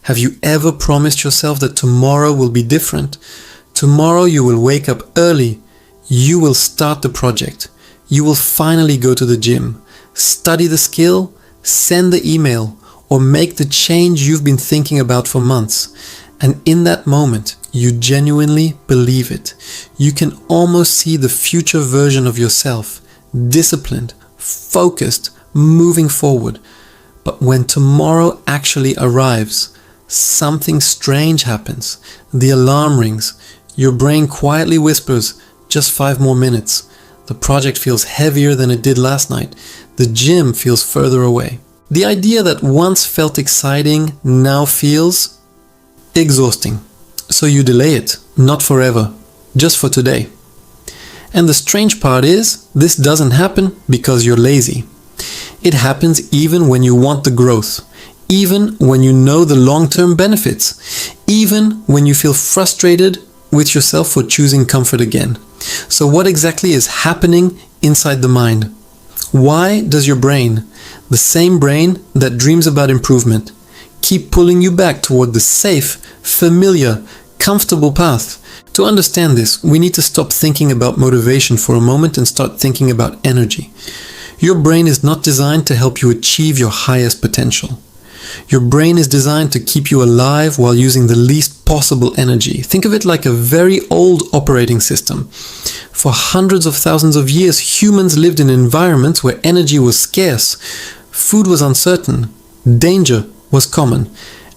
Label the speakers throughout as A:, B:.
A: Have you ever promised yourself that tomorrow will be different? Tomorrow you will wake up early. You will start the project. You will finally go to the gym, study the skill, send the email, or make the change you've been thinking about for months. And in that moment, you genuinely believe it. You can almost see the future version of yourself, disciplined, focused, moving forward. But when tomorrow actually arrives, something strange happens. The alarm rings. Your brain quietly whispers, just 5 more minutes. The project feels heavier than it did last night. The gym feels further away. The idea that once felt exciting now feels exhausting. So you delay it, not forever, just for today. And the strange part is, this doesn't happen because you're lazy. It happens even when you want the growth, even when you know the long-term benefits, even when you feel frustrated with yourself for choosing comfort again. So what exactly is happening inside the mind? Why does your brain, the same brain that dreams about improvement, keep pulling you back toward the safe, familiar, comfortable path? To understand this, we need to stop thinking about motivation for a moment and start thinking about energy. Your brain is not designed to help you achieve your highest potential. Your brain is designed to keep you alive while using the least possible energy. Think of it like a very old operating system. For hundreds of thousands of years, humans lived in environments where energy was scarce, food was uncertain, danger was common,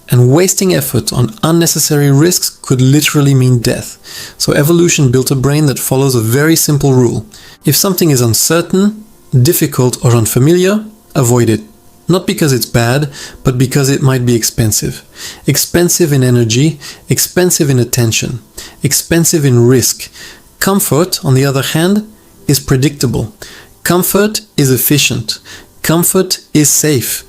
A: and wasting effort on unnecessary risks could literally mean death. So evolution built a brain that follows a very simple rule. If something is uncertain, difficult, or unfamiliar, avoid it. Not because it's bad, but because it might be expensive. Expensive in energy, expensive in attention, expensive in risk. Comfort, on the other hand, is predictable. Comfort is efficient. Comfort is safe.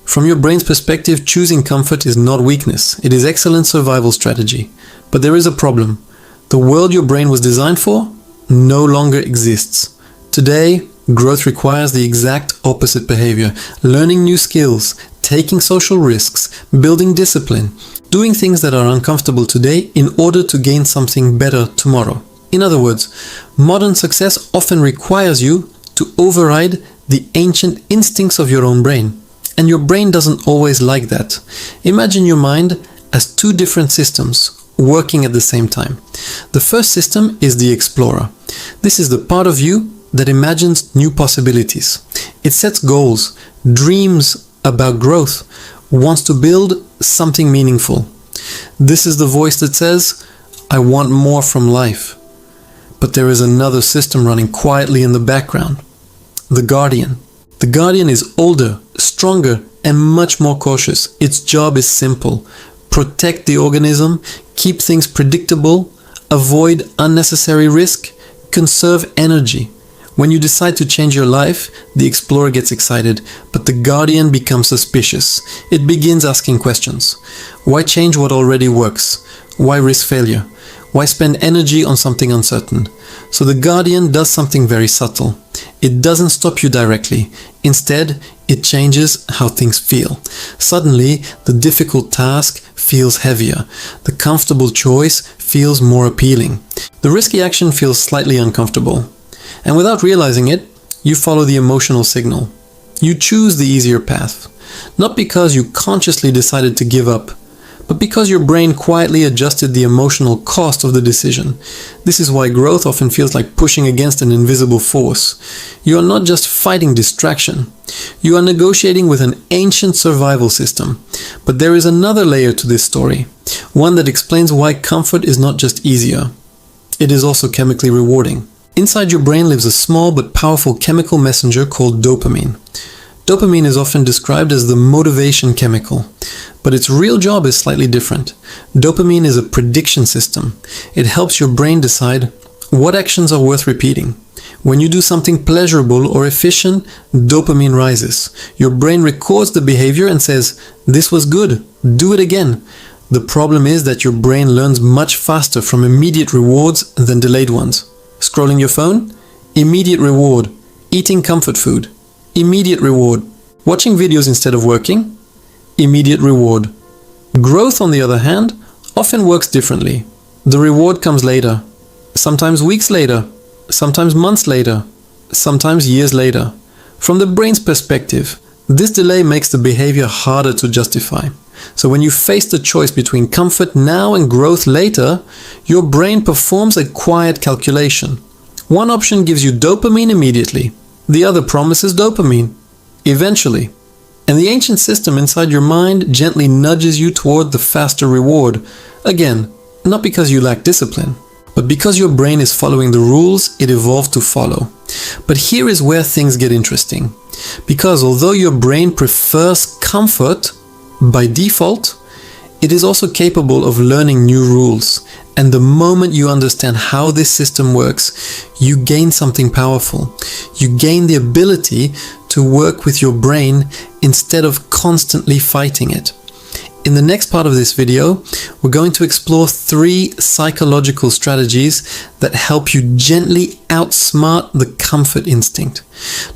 A: From your brain's perspective, choosing comfort is not weakness. It is excellent survival strategy. But there is a problem. The world your brain was designed for no longer exists. Today, growth requires the exact opposite behavior. Learning new skills, taking social risks, building discipline, doing things that are uncomfortable today in order to gain something better tomorrow. In other words, modern success often requires you to override the ancient instincts of your own brain. And your brain doesn't always like that. Imagine your mind as 2 different systems working at the same time. The first system is the explorer. This is the part of you that imagines new possibilities. It sets goals, dreams about growth, wants to build something meaningful. This is the voice that says, I want more from life. But there is another system running quietly in the background. The guardian. The guardian is older, stronger, and much more cautious. Its job is simple. Protect the organism, keep things predictable, avoid unnecessary risk, conserve energy. When you decide to change your life, the explorer gets excited, but the guardian becomes suspicious. It begins asking questions. Why change what already works? Why risk failure? Why spend energy on something uncertain? So the guardian does something very subtle. It doesn't stop you directly. Instead, it changes how things feel. Suddenly, the difficult task feels heavier. The comfortable choice feels more appealing. The risky action feels slightly uncomfortable. And without realizing it, you follow the emotional signal. You choose the easier path. Not because you consciously decided to give up, but because your brain quietly adjusted the emotional cost of the decision. This is why growth often feels like pushing against an invisible force. You are not just fighting distraction. You are negotiating with an ancient survival system. But there is another layer to this story, one that explains why comfort is not just easier. It is also chemically rewarding. Inside your brain lives a small but powerful chemical messenger called dopamine. Dopamine is often described as the motivation chemical, but its real job is slightly different. Dopamine is a prediction system. It helps your brain decide what actions are worth repeating. When you do something pleasurable or efficient, dopamine rises. Your brain records the behavior and says, "This was good, do it again." The problem is that your brain learns much faster from immediate rewards than delayed ones. Scrolling your phone? Immediate reward. Eating comfort food? Immediate reward. Watching videos instead of working? Immediate reward. Growth, on the other hand, often works differently. The reward comes later, sometimes weeks later, sometimes months later, sometimes years later. From the brain's perspective, this delay makes the behavior harder to justify. So when you face the choice between comfort now and growth later, your brain performs a quiet calculation. One option gives you dopamine immediately. The other promises dopamine eventually. And the ancient system inside your mind gently nudges you toward the faster reward. Again, not because you lack discipline, but because your brain is following the rules it evolved to follow. But here is where things get interesting. Because although your brain prefers comfort by default, it is also capable of learning new rules. And the moment you understand how this system works, you gain something powerful. You gain the ability to work with your brain instead of constantly fighting it. In the next part of this video, we're going to explore 3 psychological strategies that help you gently outsmart the comfort instinct.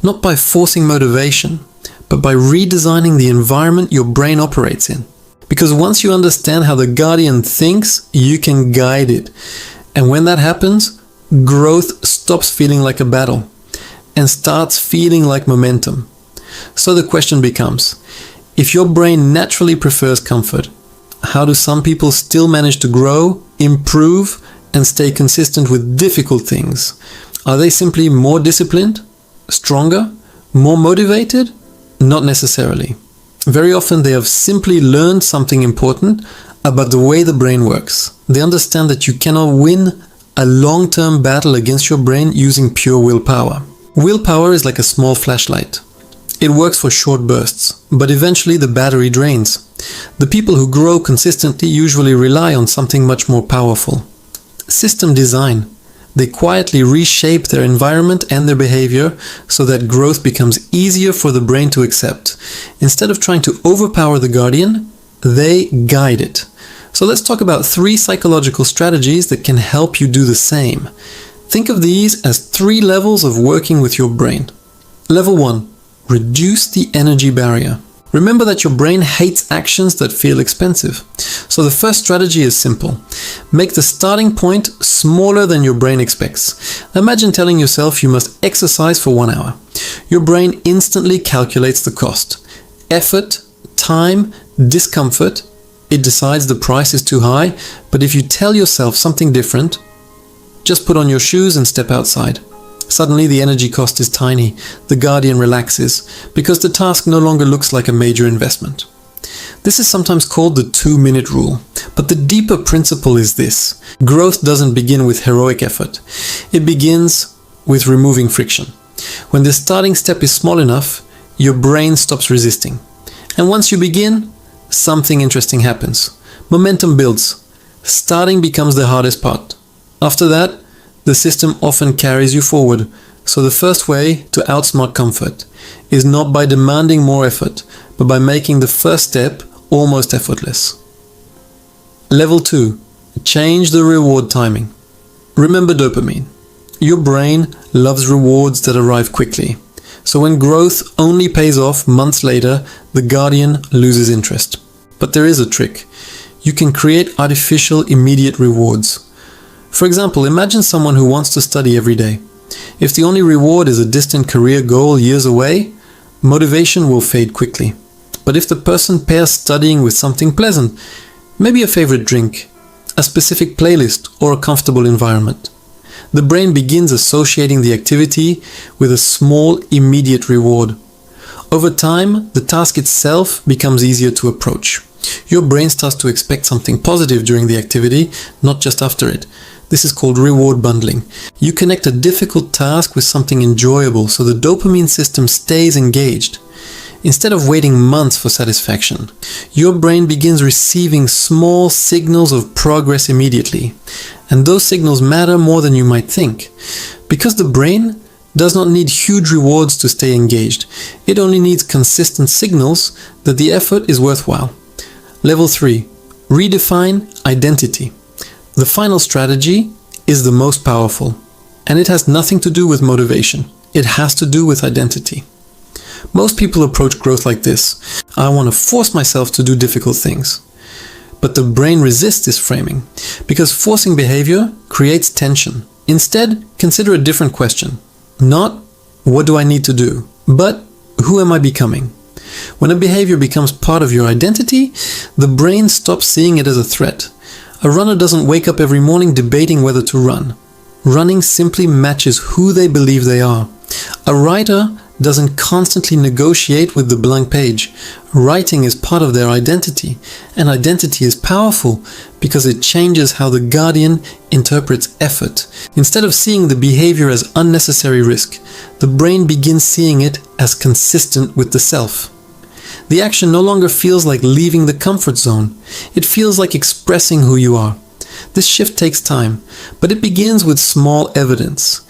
A: Not by forcing motivation, but by redesigning the environment your brain operates in. Because once you understand how the guardian thinks, you can guide it. And when that happens, growth stops feeling like a battle and starts feeling like momentum. So the question becomes, if your brain naturally prefers comfort, how do some people still manage to grow, improve, and stay consistent with difficult things? Are they simply more disciplined, stronger, more motivated? Not necessarily. Very often they have simply learned something important about the way the brain works. They understand that you cannot win a long-term battle against your brain using pure willpower. Willpower is like a small flashlight. It works for short bursts, but eventually the battery drains. The people who grow consistently usually rely on something much more powerful. System design. They quietly reshape their environment and their behavior so that growth becomes easier for the brain to accept. Instead of trying to overpower the guardian, they guide it. So let's talk about 3 psychological strategies that can help you do the same. Think of these as 3 levels of working with your brain. Level 1. Reduce the energy barrier. Remember that your brain hates actions that feel expensive. So the first strategy is simple. Make the starting point smaller than your brain expects. Imagine telling yourself you must exercise for 1 hour. Your brain instantly calculates the cost. Effort, time, discomfort. It decides the price is too high, but if you tell yourself something different, just put on your shoes and step outside. Suddenly the energy cost is tiny. The guardian relaxes because the task no longer looks like a major investment. This is sometimes called the 2-minute rule, but the deeper principle is this. Growth doesn't begin with heroic effort. It begins with removing friction. When the starting step is small enough, your brain stops resisting. And once you begin, something interesting happens. Momentum builds. Starting becomes the hardest part. After that, the system often carries you forward. So the first way to outsmart comfort is not by demanding more effort, but by making the first step almost effortless. Level 2. Change the reward timing. Remember dopamine. Your brain loves rewards that arrive quickly. So when growth only pays off months later, the guardian loses interest. But there is a trick. You can create artificial immediate rewards. For example, imagine someone who wants to study every day. If the only reward is a distant career goal years away, motivation will fade quickly. But if the person pairs studying with something pleasant, maybe a favorite drink, a specific playlist, or a comfortable environment, the brain begins associating the activity with a small, immediate reward. Over time, the task itself becomes easier to approach. Your brain starts to expect something positive during the activity, not just after it. This is called reward bundling. You connect a difficult task with something enjoyable so the dopamine system stays engaged. Instead of waiting months for satisfaction, your brain begins receiving small signals of progress immediately. And those signals matter more than you might think. Because the brain does not need huge rewards to stay engaged. It only needs consistent signals that the effort is worthwhile. Level 3. Redefine identity. The final strategy is the most powerful, and it has nothing to do with motivation. It has to do with identity. Most people approach growth like this. I want to force myself to do difficult things. But the brain resists this framing because forcing behavior creates tension. Instead, consider a different question. Not, what do I need to do? But, who am I becoming? When a behavior becomes part of your identity, the brain stops seeing it as a threat. A runner doesn't wake up every morning debating whether to run. Running simply matches who they believe they are. A writer doesn't constantly negotiate with the blank page. Writing is part of their identity, and identity is powerful because it changes how the guardian interprets effort. Instead of seeing the behavior as unnecessary risk, the brain begins seeing it as consistent with the self. The action no longer feels like leaving the comfort zone. It feels like expressing who you are. This shift takes time, but it begins with small evidence.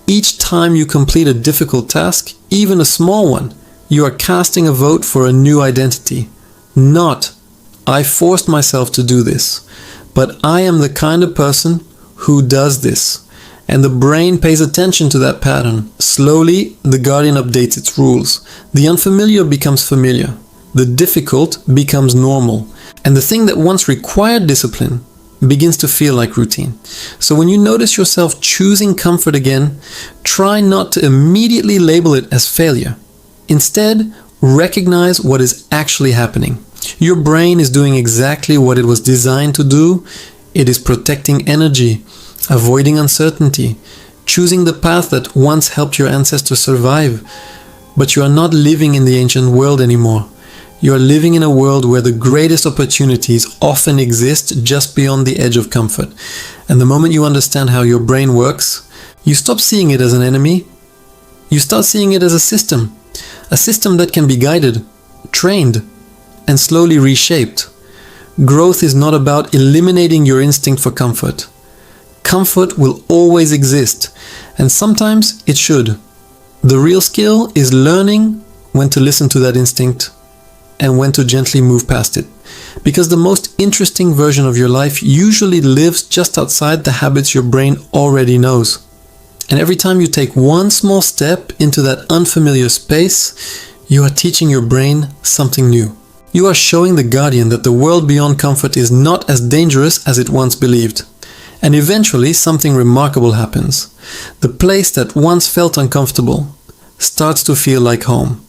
A: Each time you complete a difficult task, even a small one, you are casting a vote for a new identity. Not, I forced myself to do this, but I am the kind of person who does this. And the brain pays attention to that pattern. Slowly, the guardian updates its rules. The unfamiliar becomes familiar. The difficult becomes normal. And the thing that once required discipline begins to feel like routine. So when you notice yourself choosing comfort again, try not to immediately label it as failure. Instead, recognize what is actually happening. Your brain is doing exactly what it was designed to do. It is protecting energy, avoiding uncertainty, choosing the path that once helped your ancestors survive. But you are not living in the ancient world anymore. You are living in a world where the greatest opportunities often exist just beyond the edge of comfort. And the moment you understand how your brain works, you stop seeing it as an enemy. You start seeing it as a system that can be guided, trained, and slowly reshaped. Growth is not about eliminating your instinct for comfort. Comfort will always exist, and sometimes it should. The real skill is learning when to listen to that instinct and when to gently move past it. Because the most interesting version of your life usually lives just outside the habits your brain already knows. And every time you take one small step into that unfamiliar space, you are teaching your brain something new. You are showing the guardian that the world beyond comfort is not as dangerous as it once believed. And eventually something remarkable happens. The place that once felt uncomfortable starts to feel like home.